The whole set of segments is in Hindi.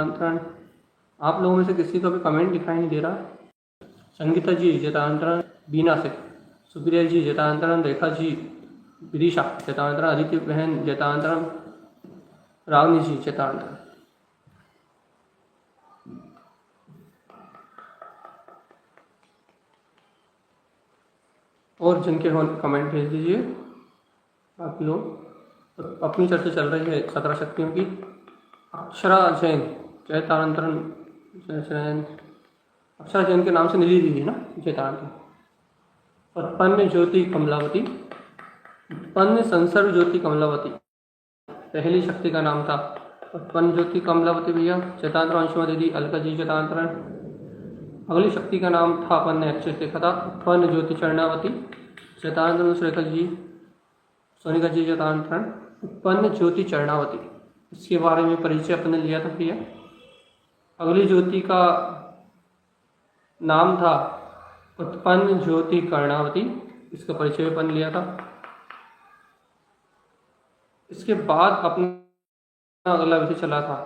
जतांतरण। आप लोगों में से किसी को भी कमेंट दिखाई नहीं दे रहा। संगीता जी जतांतरण बीना से, सुप्रिया जी जतांतरण, रेखा जी, विदिशा जतांतरण, आदित्य बहन जतांतरण, रावनी जी जतांतरण। और जिनके हो कमेंट भेज दीजिए। आप लोग अपनी चर्चा चल रही है 17 शक्तियों की। अक्षरा जैन जयतांतरण, जैन अक्षरा जैन के नाम से नीली दी है ना जयतांतरण। उत्पन्न ज्योति कमलावती, उत्पन्न संसर्ग ज्योति कमलावती पहली शक्ति का नाम था। उत्पन्न ज्योति कमलावती भैया जयतांतरण। अंशुमा दीदी, अलका जी जयतांतरण। अगली शक्ति का नाम था, अपन ने अच्छे से देखा था, उत्पन्न ज्योति चरणावती जयतांतरण। सुरेखा जी, सोनिका जी जयतांतरण। उत्पन्न ज्योति चरणावती, इसके बारे में परिचय अपन ने लिया था भैया। अगली ज्योति का नाम था उत्पन्न ज्योति कर्णावती, इसका परिचय भी अपन लिया था। इसके बाद अपना अगला विषय चला था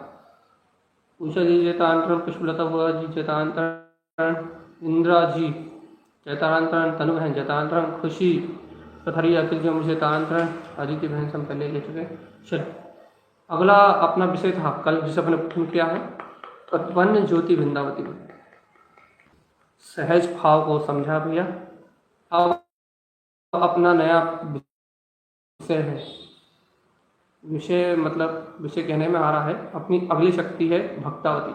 उषा जी जयतांतरण, पुष्पलता बुआ जी जयतांतरण, इंदिरा जी जयतांतरण, तनु बहन जयतांतरण, खुशी पथरिया, अखिल जी जयतांतरण, आदित्य बहन से हम पहले ले चुके। चलो अगला अपना विषय था कल जिसे अपने प्रथम किया है, उत्पन्न ज्योति वृंदावती में। सहज भाव को समझा भैया। अब अपना नया विषय है, विषय मतलब विषय कहने में आ रहा है, अपनी अगली शक्ति है भक्तावती।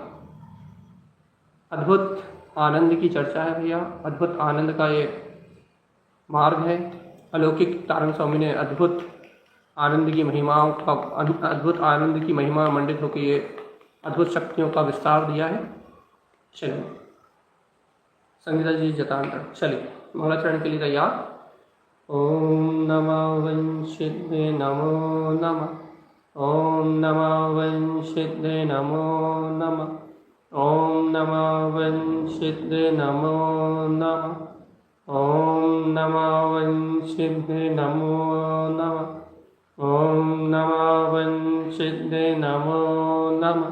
अद्भुत आनंद की चर्चा है भैया। अद्भुत आनंद का ये मार्ग है। अलौकिक तारंग स्वामी ने अद्भुत आनंद की महिमाओं का, अद्भुत आनंद की महिमा मंडित होकर ये अद्भुत शक्तियों का विस्तार दिया है। चलिए संगीता जी जतांतरण। चलिए मंगलाचरण के लिए तैयार। ओम नमः वंशिद्वे नमो नमः, ओम नमः वंशिद्वे नमो नमः, ओम नमः वंशिद्वे नमो नमः, ओम नमः वंशिद्वे नमो नमः, ओम नमः वंशिद्वे नमो नमः,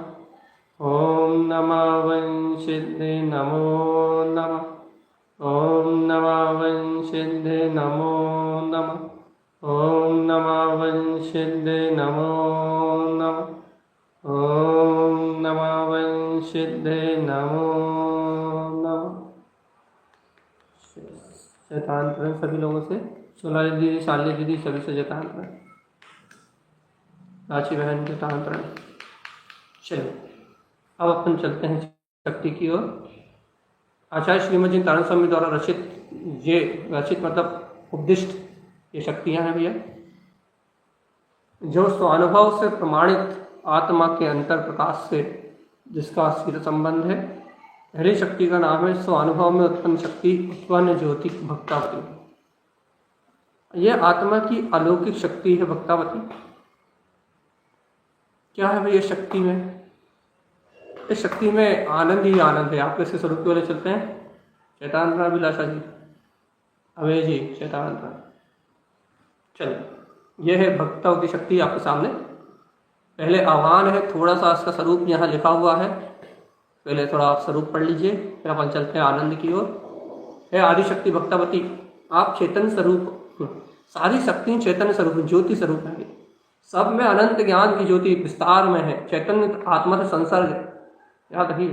ओम नमः वंशिद्वे नमो नमः, ओम नमः वंशिद्वे नमो नमः, ओम नमः वंशिद्वे नमो नमः, ओम नमः वंशिद्वे नमो नमः। जयतांतरण सभी लोगों से, सोनाली दीदी, शालिनी दीदी, सभी से जयतांतरण। राची बहन जयतांतरण। चलिए अब अपन चलते हैं शक्ति की ओर। आचार्य श्रीमद जी तारण स्वामी द्वारा रचित मतलब उपदिष्ट ये शक्तियां हैं भैया, जो स्वानुभव से प्रमाणित आत्मा के अंतर प्रकाश से जिसका सीधा संबंध है। पहली शक्ति का नाम है स्वानुभव में उत्पन्न शक्ति, उत्पन्न ज्योति भक्तावती। यह आत्मा की अलौकिक शक्ति है भक्तावती। क्या है भैया शक्ति में? इस शक्ति में आनंद ही आनंद है। आप कैसे स्वरूप वाले चलते हैं? चैतांतरण अभिलाषा जी, अभय जी चैतांतरण। चलिए यह है भक्तावती शक्ति आपके सामने। पहले आह्वान है, थोड़ा सा इसका स्वरूप यहाँ लिखा हुआ है, पहले थोड़ा आप स्वरूप पढ़ लीजिए, फिर अपन चलते हैं आनंद की ओर। है आदिशक्ति भक्तावती, आप चेतन स्वरूप, सारी शक्ति चैतन्य स्वरूप, ज्योति स्वरूप है। सब में अनंत ज्ञान की ज्योति विस्तार में है। चैतन्य आत्मा से संसर्ग, याद रखिए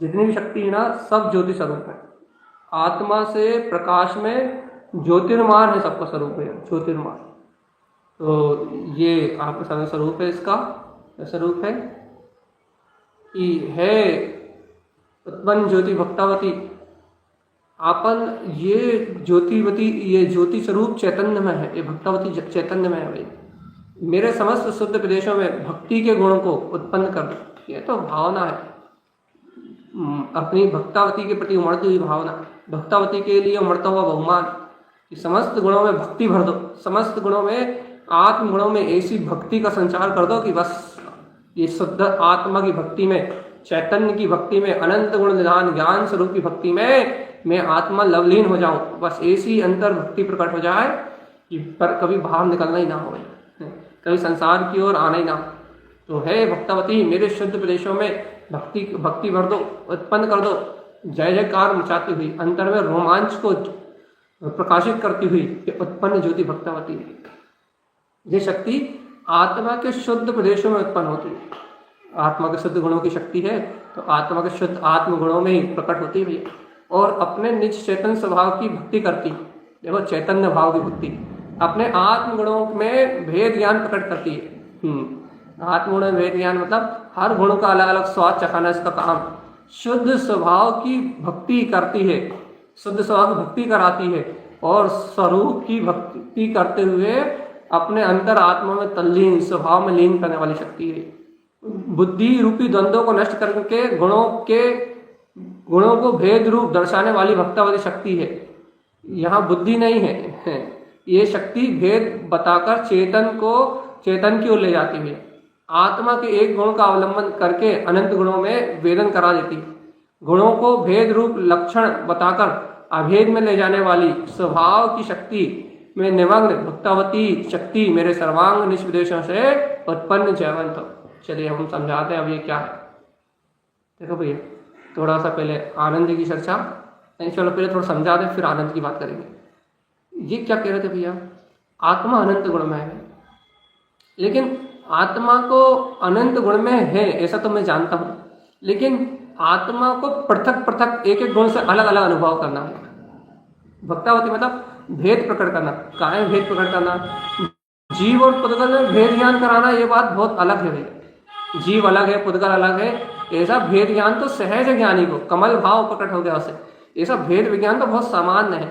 जितनी भी शक्ति है ना सब ज्योति स्वरूप है। आत्मा से प्रकाश में ज्योतिर्मान है, सबका स्वरूप है ज्योतिर्मान। तो ये आपके सामने स्वरूप है। इसका स्वरूप है कि है उत्पन्न ज्योति भक्तावती। आपन ये ज्योतिवती, ये ज्योति स्वरूप चैतन्य में है, ये भक्तावती चैतन्य में है भाई। मेरे समस्त शुद्ध प्रदेशों में भक्ति के गुणों को उत्पन्न कर, ये तो भावना है अपनी भक्तावती के प्रति उमड़ती हुई भावना, भक्तावती के लिए उमड़ता हुआ बहुमान कि समस्त गुणों में भक्ति भर दो, समस्त गुणों में आत्म गुणों में ऐसी भक्ति का संचार कर दो कि बस ये शुद्ध आत्मा की भक्ति में, चैतन्य की भक्ति में, अनंत गुण निधान ज्ञान स्वरूप की भक्ति में मैं आत्मा लवलीन हो जाऊं। बस ऐसी अंतर भक्ति प्रकट हो जाए कि पर कभी बाहर निकलना ही ना हो, कभी संसार की ओर आना ही ना। तो हे भक्तवती, मेरे शुद्ध प्रदेशों में भक्ति भर दो, उत्पन्न कर दो, जय जयकार मचाती हुई, अंतर में रोमांच को प्रकाशित करती हुई कि उत्पन्न ज्योति भक्तवती है। ये शक्ति आत्मा के शुद्ध प्रदेशों में उत्पन्न होती है। आत्मा के शुद्ध गुणों की शक्ति है तो आत्मा के शुद्ध आत्म गुणों में ही प्रकट होती है और अपने निज चेतन स्वभाव की भक्ति करती। देखो, चैतन्य भाव की भक्ति अपने आत्म गुणों में भेद ज्ञान प्रकट करती है। आत्म गुण में भेद ज्ञान मतलब हर गुण का अलग अलग स्वाद चखाना इसका काम। शुद्ध स्वभाव की भक्ति करती है, शुद्ध स्वभाव की भक्ति कराती है और स्वरूप की भक्ति करते हुए अपने अंतर आत्मा में तल्लीन स्वभाव में लीन करने वाली शक्ति है। बुद्धि रूपी द्वंद्वों को नष्ट करके गुणों को भेद रूप दर्शाने वाली भक्तवती शक्ति है। यहाँ बुद्धि नहीं है, ये शक्ति भेद बताकर चेतन की ओर ले जाती है। आत्मा के एक गुण का अवलंबन करके अनंत गुणों में वेदन करा देती है। गुणों को भेद रूप लक्षण बताकर अभेद में ले जाने वाली स्वभाव की शक्ति में निमग्न भक्तवती शक्ति मेरे सर्वांग निष्प्रदेशों से उत्पन्न जयवंत हो। चलिए हम समझाते हैं अब ये क्या है। देखो भैया, थोड़ा सा पहले आनंद की चर्चा, चलो पहले थोड़ा समझा दें फिर आनंद की बात करेंगे। ये क्या कह रहे थे भैया, आत्मा अनंत गुण में है, लेकिन आत्मा को अनंत गुण में है ऐसा तो मैं जानता हूँ, लेकिन आत्मा को पृथक पृथक एक एक गुण से अलग अलग अनुभव करना है। भक्तावती मतलब भेद प्रकट करना। कहाँ है भेद प्रकट करना? जीव और पुद्गल में भेद ज्ञान कराना, ये बात बहुत अलग है भैया। जीव अलग है, पुद्गल अलग है, ऐसा भेद ज्ञान तो सहज ज्ञानी को कमल भाव प्रकट हो गया उसे। ऐसा भेद विज्ञान तो बहुत सामान्य है।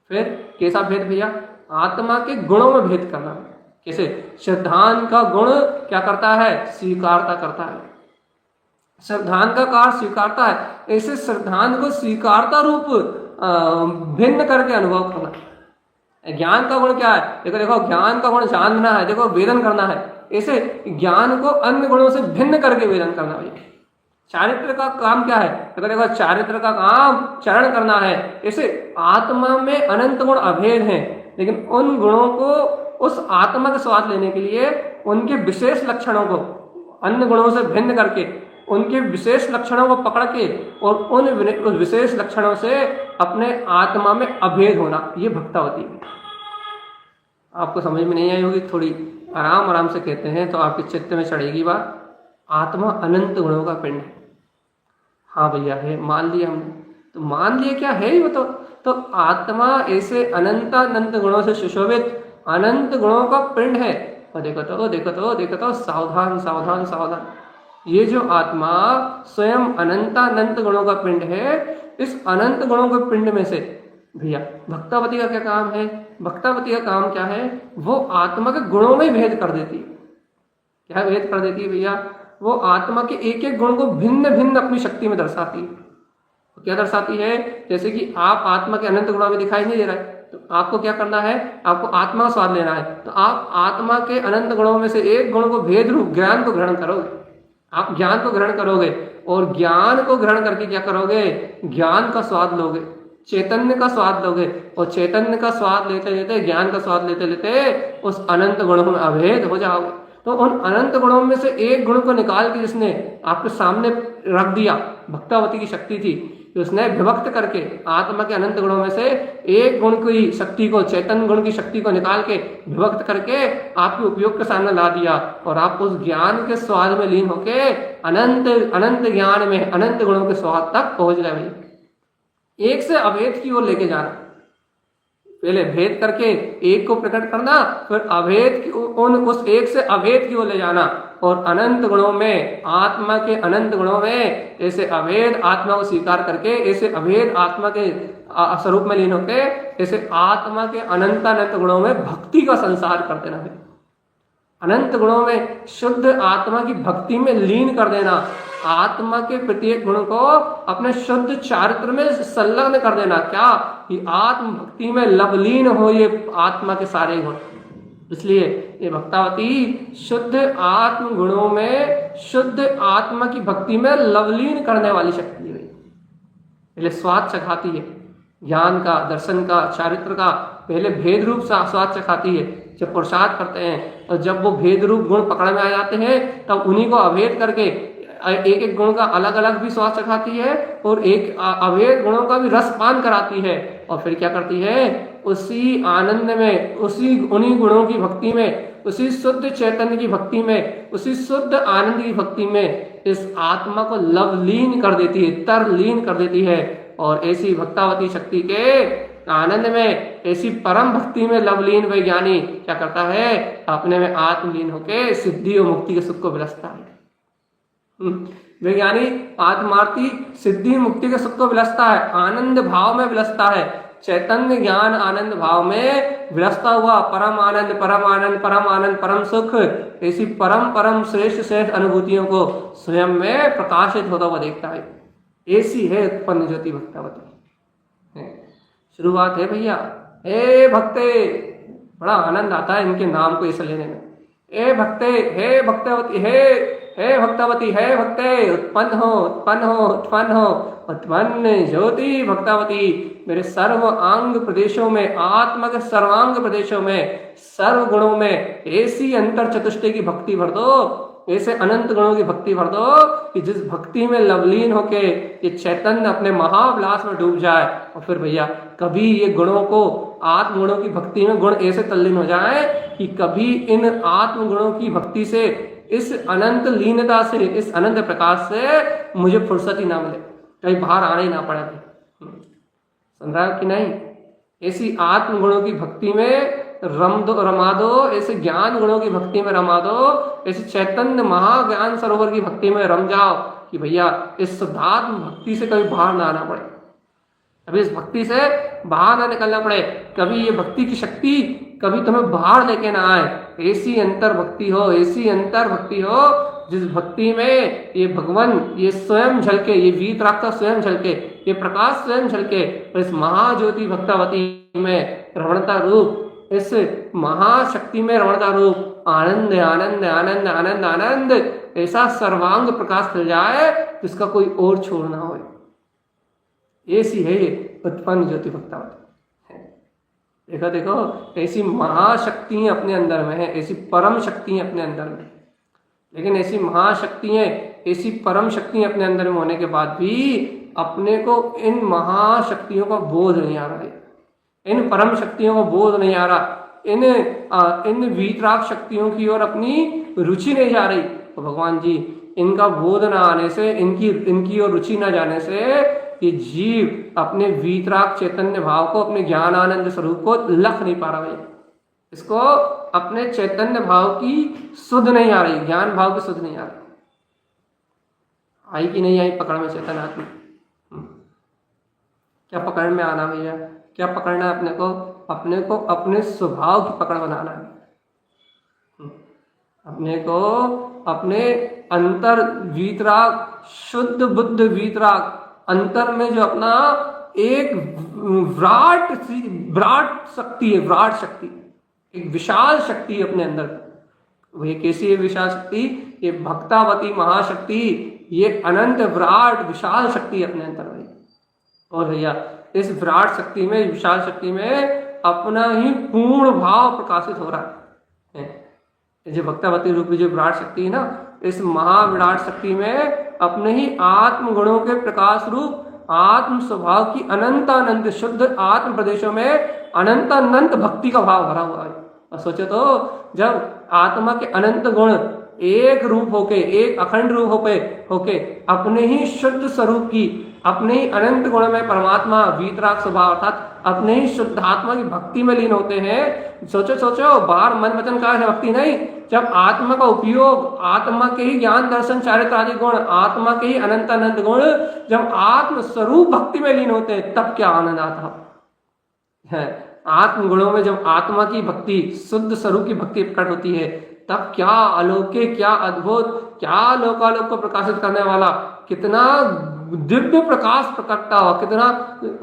फिर कैसा भेद भैया? आत्मा के गुणों में भेद करना। कैसे? श्रद्धान का गुण क्या करता है? स्वीकारता करता है। श्रद्धान का कार्य स्वीकारता है, ऐसे श्रद्धान को स्वीकारता रूप भिन्न करके अनुभव करना। ज्ञान का गुण क्या है? देखो ज्ञान का गुण जानना है, देखो वेदन करना है। ऐसे ज्ञान को अन्य गुणों से भिन्न करके वेदन करना है। चारित्र का काम क्या है? देखो चारित्र का काम चरण करना है। ऐसे आत्मा में अनंत गुण अभेद हैं, लेकिन उन गुणों को उस आत्मा का स्वाद लेने के लिए उनके विशेष लक्षणों को अन्य गुणों से भिन्न करके उनके विशेष लक्षणों को पकड़ के और उन विशेष लक्षणों से अपने आत्मा में अभेद होना, ये भक्तावती है। आपको समझ में नहीं आई होगी, थोड़ी आराम आराम से कहते हैं तो आपके चित्त में चढ़ेगी बात। आत्मा अनंत गुणों का पिंड है। हाँ भैया है, मान लिया हमने। तो मान लिया क्या है वो तो आत्मा ऐसे अनंत गुणों से सुशोभित अनंत गुणों का पिंड है। और देखो तो सावधान सावधान सावधान, ये जो आत्मा स्वयं अनंत गुणों का पिंड है, इस अनंत गुणों के पिंड में से भैया भक्तावती का क्या काम है? भक्तावती का काम क्या है? वो आत्मा के गुणों में भेद कर देती है। क्या भेद कर देती है भैया? वो आत्मा के एक एक गुण को भिन्न भिन्न अपनी शक्ति में दर्शाती है। तो क्या दर्शाती है? जैसे कि आप आत्मा के अनंत गुणों में दिखाई नहीं दे रहा है, तो आपको क्या करना है? आपको आत्मा का स्वाद लेना है। तो आप आत्मा के अनंत गुणों में से एक गुण को भेद रूप ज्ञान को ग्रहण करोगे। आप ज्ञान को ग्रहण करोगे और ज्ञान को ग्रहण करके क्या करोगे? ज्ञान का स्वाद लोगे, चैतन्य का स्वाद लोगे, और चैतन्य का स्वाद लेते लेते ज्ञान का स्वाद लेते लेते उस अनंत गुणों में अभेद हो जाओगे। तो उन अनंत गुणों में से एक गुण को निकाल के जिसने आपके सामने रख दिया, भक्तावती की शक्ति थी, उसने विभक्त करके आत्मा के अनंत गुणों में से एक गुण की शक्ति को, चैतन्य गुण की शक्ति को निकाल के विभक्त करके आपके उपयोग के सामने ला दिया, और आप उस ज्ञान के स्वाद में लीन होके अनंत ज्ञान में अनंत गुणों के स्वाद तक पहुंच गए। भाई एक से अभेद की ओर लेके जाना, पहले भेद करके एक को प्रकट करना, फिर अभेद उस एक से अभेद की ओर ले जाना, और अनंत गुणों में आत्मा के अनंत गुणों में ऐसे अभेद आत्मा को स्वीकार करके, ऐसे अभेद आत्मा के स्वरूप में लीन होके, ऐसे आत्मा के अनंत गुणों में भक्ति का संसार कर देना है। अनंत गुणों में शुद्ध आत्मा की भक्ति में लीन कर देना, आत्मा के प्रत्येक गुण को अपने शुद्ध चारित्र में संलग्न कर देना। क्या? कि आत्म भक्ति में लवलीन हो ये आत्मा के सारे गुण। इसलिए ये भक्तावती शुद्ध आत्म गुणों में शुद्ध आत्मा की भक्ति में लवलीन करने वाली शक्ति है। पहले स्वाद चखाती है, ज्ञान का, दर्शन का, चारित्र का, पहले भेद रूप से स्वाद चखाती है, जब पुरुषार्थ करते हैं और जब वो भेद रूप गुण पकड़ में आ जाते हैं, तब उन्हीं को अभेद करके एक एक गुण का अलग अलग भी स्वाद चखाती है और एक अभेद गुणों का भी रसपान कराती है। और फिर क्या करती है, उसी आनंद में, उसी उन्हीं गुणों की भक्ति में, उसी शुद्ध चैतन्य की भक्ति में, उसी शुद्ध आनंद की भक्ति में इस आत्मा को लवलीन कर देती है, तरलीन कर देती है। और ऐसी भक्तावती शक्ति के आनंद में, ऐसी परम भक्ति में लवलीन वैज्ञानी क्या करता है, अपने में आत्मलीन होके सिद्धि और मुक्ति के सुख को विलसता है। वैज्ञानी आत्मार्थी सिद्धि मुक्ति के सुख को विलसता है, आनंद भाव में विलसता है, चैतन्य ज्ञान आनंद भाव में विलसता हुआ परम आनंद, परम आनंद, परम आनंद, परम सुख, ऐसी परम परम श्रेष्ठ श्रेष्ठ अनुभूतियों को स्वयं में प्रकाशित होता हुआ देखता है। ऐसी है उत्पन्न ज्योति भक्तावती। शुरुआत है भैया, हे भक्ते, बड़ा आनंद आता है इनके नाम को ऐसे लेने में। हे भक्ते, हे भक्तावती, हे भक्तावती, हे भक्ते, उत्पन्न हो, उत्पन्न हो, उत्पन्न हो, उत्पन्न ज्योति भक्तावती। मेरे सर्व अंग प्रदेशों में, आत्मा के सर्वांग प्रदेशों में, सर्व गुणों में ऐसी अंतर चतुष्टय की भक्ति भर दो, ऐसे अनंत गुणों की भक्ति भर दो कि जिस भक्ति में लवलीन होके ये चैतन्य अपने महाविलास में डूब जाए। और फिर भैया कभी ये गुणों को, आत्म गुणों की भक्ति में गुण ऐसे तल्लीन हो जाए कि कभी इन आत्म गुणों की भक्ति से, इस अनंत लीनता से, इस अनंत प्रकाश से मुझे फुर्सत ही ना मिले, कहीं बाहर आना ही ना पड़े। समझा कि नहीं? ऐसी आत्म गुणों की भक्ति में रमा दो, ऐसे ज्ञान गुणों की भक्ति में रमा दो, ऐसे चैतन्य महाज्ञान सरोवर की भक्ति में रम जाओ कि भैया इस शुद्धात्म भक्ति से कभी बाहर ना आना पड़े, कभी इस भक्ति से बाहर ना निकलना पड़े, कभी ये भक्ति की शक्ति कभी तुम्हें बाहर लेके ना आए। ऐसी अंतर भक्ति हो, ऐसी अंतर भक्ति हो जिस भक्ति में ये भगवान, ये स्वयं झलके, ये वीतराग स्वयं झलके, ये प्रकाश स्वयं झलके। और इस महाज्योति भक्तावती में रमणता रूप, इस महाशक्ति में रमणता रूप, आनंद आनंद आनंद आनंद आनंद, ऐसा सर्वांग प्रकाश खिल जाए जिसका कोई और छोड़ ना हो। ऐसी है उत्पन्न ज्योति भक्तावती। देखो देखो, ऐसी महाशक्ति अपने अंदर में है, ऐसी परम शक्ति अपने अंदर में। लेकिन ऐसी महाशक्तियां, ऐसी परम शक्ति अपने अंदर में होने के बाद भी अपने को इन महाशक्तियों का बोध नहीं आ रहा है, इन परम शक्तियों का बोध नहीं आ रहा, इन वीतराग शक्तियों की ओर अपनी रुचि नहीं जा रही। तो भगवान जी, इनका बोध न आने से, इनकी ओर रुचि न जाने से ये जीव अपने वीतराग चैतन्य भाव को, अपने ज्ञान आनंद स्वरूप को लख नहीं पा रहा है। इसको अपने चैतन्य भाव की सुध नहीं आ रही, ज्ञान भाव की सुध नहीं आ रही। आई कि नहीं आई पकड़ में चेतन आत्मा? क्या पकड़ में आना भैया? क्या पकड़ना है अपने को? अपने को अपने स्वभाव की पकड़ बनाना है। अपने को अपने अंतर वीतराग, शुद्ध बुद्ध वीतराग अंतर में जो अपना एक विराट शक्ति है, विराट शक्ति, एक विशाल शक्ति है अपने अंदर। वही कैसी है विशाल शक्ति? ये भक्तावती महाशक्ति, ये अनंत विराट विशाल शक्ति अपने अंदर में। और भैया इस विराट शक्ति में, विशाल शक्ति में अपना ही पूर्ण भाव प्रकाशित हो रहा है। जो भक्तावती रूपी जो विराट शक्ति है ना, इस महाविराट शक्ति में अपने ही आत्म गुणों के प्रकाश रूप आत्म स्वभाव की अनंत अनंत शुद्ध आत्म प्रदेशों में अनंत अनंत भक्ति का भाव भरा हुआ है। और सोचो तो, जब आत्मा के अनंत गुण एक रूप होके, एक अखंड रूप होके अपने ही शुद्ध स्वरूप की, अपने ही अनंत गुण में परमात्मा वीतराग स्वभाव अर्थात अपने ही शुद्ध आत्मा की भक्ति में लीन होते हैं। सोचो बाहर मन वचन का है भक्ति नहीं, जब आत्मा का उपयोग, आत्मा के ही ज्ञान दर्शन चारित्र आदि गुण, आत्मा के ही अनंत अनंत गुण जब आत्म स्वरूप भक्ति में लीन होते हैं, तब क्या आनंद आता है। आत्म गुणों में जब आत्मा की भक्ति, शुद्ध स्वरूप की भक्ति प्रकट होती है, तब क्या अलौकिक, क्या अद्भुत, क्या लोकालोक को प्रकाशित करने वाला, कितना दिव्य प्रकाश प्रकटता हो, कितना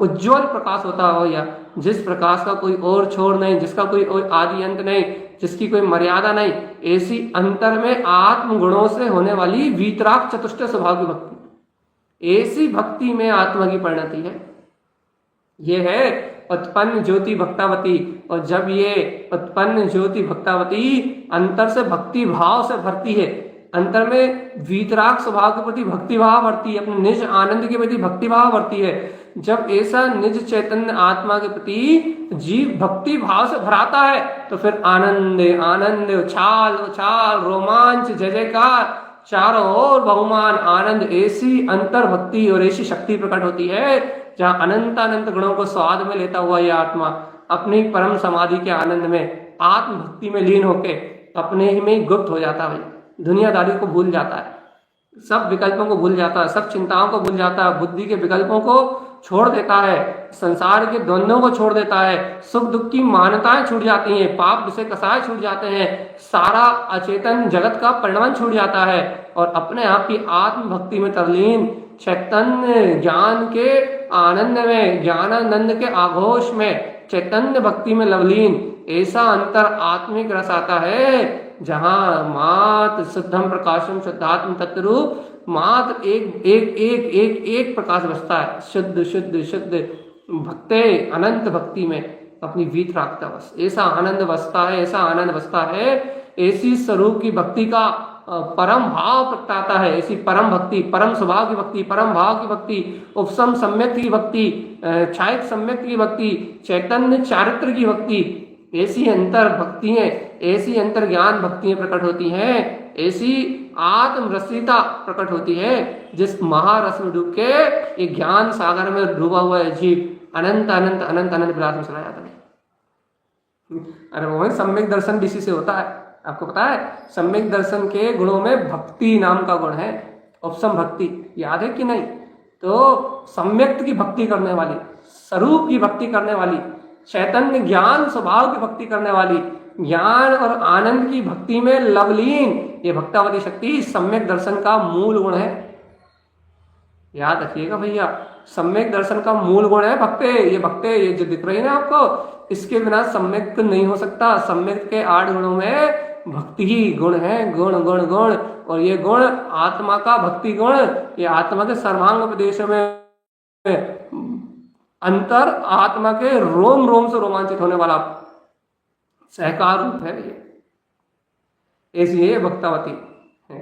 उज्जवल प्रकाश होता हो, या जिस प्रकाश का कोई और छोर नहीं, जिसका कोई और आदि अंत नहीं, जिसकी कोई मर्यादा नहीं। ऐसी अंतर में आत्म गुणों से होने वाली वीतराग चतुष्टय स्वभाव की भक्ति, ऐसी भक्ति में आत्मा की परिणति है। ये है उत्पन्न ज्योति भक्तावती। और जब ये उत्पन्न ज्योति भक्तावती अंतर से भक्ति भाव से भरती है, अंतर में वीतराग स्वभाव के प्रति भक्ति भाव भरती है, अपने निज आनंद के प्रति भक्ति भाव भरती है, जब ऐसा निज चैतन्य आत्मा के प्रति जीव भक्ति भाव से भराता है तो फिर आनंद आनंद, उछाल उछाल, रोमांच, जय जयकार, चारों ओर बहुमान आनंद, ऐसी अंतर भक्ति और ऐसी शक्ति प्रकट होती है जहां अनंत अनंत गुणों को स्वाद में लेता हुआ यह आत्मा अपनी परम समाधि के आनंद में आत्म भक्ति में लीन होके अपने ही में गुप्त हो जाता है। दुनियादारी को भूल जाता है, सब विकल्पों को भूल जाता है, सब चिंताओं को भूल जाता है, बुद्धि के विकल्पों को छोड़ देता है, संसार के द्वंद्वों को छोड़ देता है, सुख दुख की मान्यताएं छूट जाती हैं, पाप विषय कसाय छूट जाते हैं, सारा अचेतन जगत का परिणाम छूट जाता है और अपने आप की आत्म भक्ति में तरलीन चैतन्य ज्ञान के आनंद में, ज्ञानानंद के आघोष में, चैतन्य भक्ति में लवलीन ऐसा अंतर आत्मिक रस आता है जहां मात्र शुद्धम प्रकाशम शुद्धात्म तत्व रूप मात्र एक एक एक एक एक प्रकाश बसता है, शुद्ध शुद्ध शुद्ध भक्ते अनंत भक्ति में अपनी वीत रखता, बस ऐसा आनंद बसता है, ऐसा आनंद बसता है, ऐसी स्वरूप की भक्ति का परम भाव प्रगटाता है, ऐसी परम भक्ति, परम स्वभाव की भक्ति, परम भाव की भक्ति, उपसम सम्यक की भक्ति, छायक सम्यक की भक्ति, चैतन्य चारित्र की भक्ति, ऐसी अंतर भक्तियां, ऐसी अंतर ज्ञान भक्तियां प्रकट होती हैं, ऐसी आत्म रसिता प्रकट होती है जिस महारस में डूब के ये ज्ञान सागर में डूबा हुआ है जीव अनंत अनंत अनंत अनंत विलास में चला जाता है। अरे वो सम्यक दर्शन भी इसी से होता है, आपको पता है सम्यक दर्शन के गुणों में भक्ति नाम का गुण है, उपसम भक्ति, याद है कि नहीं? तो सम्यक्त की भक्ति करने वाली, स्वरूप की भक्ति करने वाली, चैतन्य ज्ञान स्वभाव की भक्ति करने वाली, ज्ञान और आनंद की भक्ति में लवलीन ये भक्तावती शक्ति सम्यक दर्शन का मूल गुण है। याद रखिएगा भैया, सम्यक दर्शन का मूल गुण है भक्ते। ये भक्ते ये जो दिख रही है ना आपको, इसके बिना सम्यक नहीं हो सकता। सम्यक के 8 गुणों में भक्ति ही गुण है, गुण गुण गुण, और ये गुण आत्मा का भक्ति गुण, ये आत्मा के सर्वांग उपदेश में अंतर आत्मा के रोम रोम से रोमांचित होने वाला सहकार रूप है ये, ऐसी है भक्तावती है।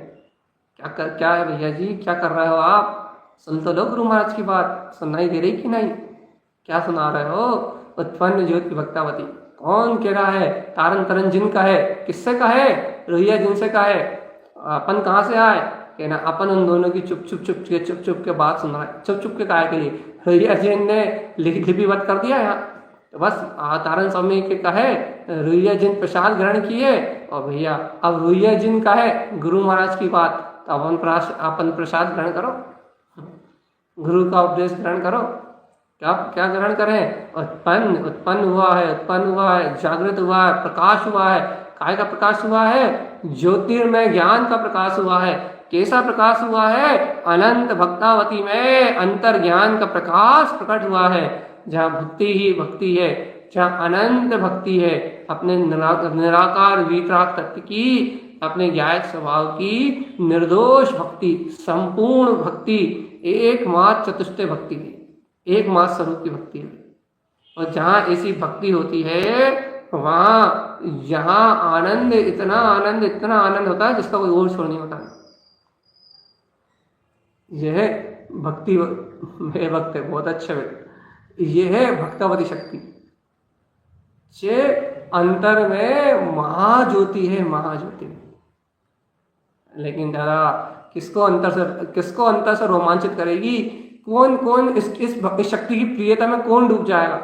क्या है भैया जी, क्या कर रहे हो आप? सुन तो लो गुरु महाराज की बात, सुनाई दे रही कि नहीं? क्या सुना रहे हो? उत्पन्न ज्योति भक्तावती कौन कह रहा है? तारन तरन जिन का है, किससे का है? रोहिया जिन से का है। अपन कहाँ से आए? कहना अपन उन दोनों की चुप चुप के बात सुन रहा है। चुप चुप के काय के लिए? रोहिया जिन ने लिपिबद्ध कर दिया यहाँ, तो बस तारन स्वामी के कहे रोहिया जिन प्रसाद ग्रहण किए, और भैया अब रोहिया जिन का है गुरु महाराज की बात, तो अपन प्रसाद ग्रहण करो, गुरु का उपदेश ग्रहण करो। क्या ग्रहण करें? उत्पन्न हुआ है, जागृत हुआ है, प्रकाश हुआ है। काय का प्रकाश हुआ है? ज्योतिर्मय ज्ञान का प्रकाश हुआ है। कैसा प्रकाश हुआ है? अनंत भक्तावती में अंतर ज्ञान का प्रकाश प्रकट हुआ है, जहाँ भक्ति ही भक्ति है, जहाँ अनंत भक्ति है, अपने निराकार वितराग तत्व की, अपने ज्ञायक स्वभाव की निर्दोष भक्ति, संपूर्ण भक्ति, एकमात्र चतुष्टय भक्ति है, एकमात्र स्वरूप की भक्ति है। और जहाँ ऐसी भक्ति होती है वहाँ यहाँ आनंद, इतना आनंद होता है जिसका कोई और छोड़ नहीं होता। यह भक्ति है, भक्त है, बहुत अच्छा है। यह है भक्तावती शक्ति, जे अंतर में महाज्योति है, महाज्योति। लेकिन दादा किसको अंतर से रोमांचित करेगी? कौन इस शक्ति की प्रियता में कौन डूब जाएगा?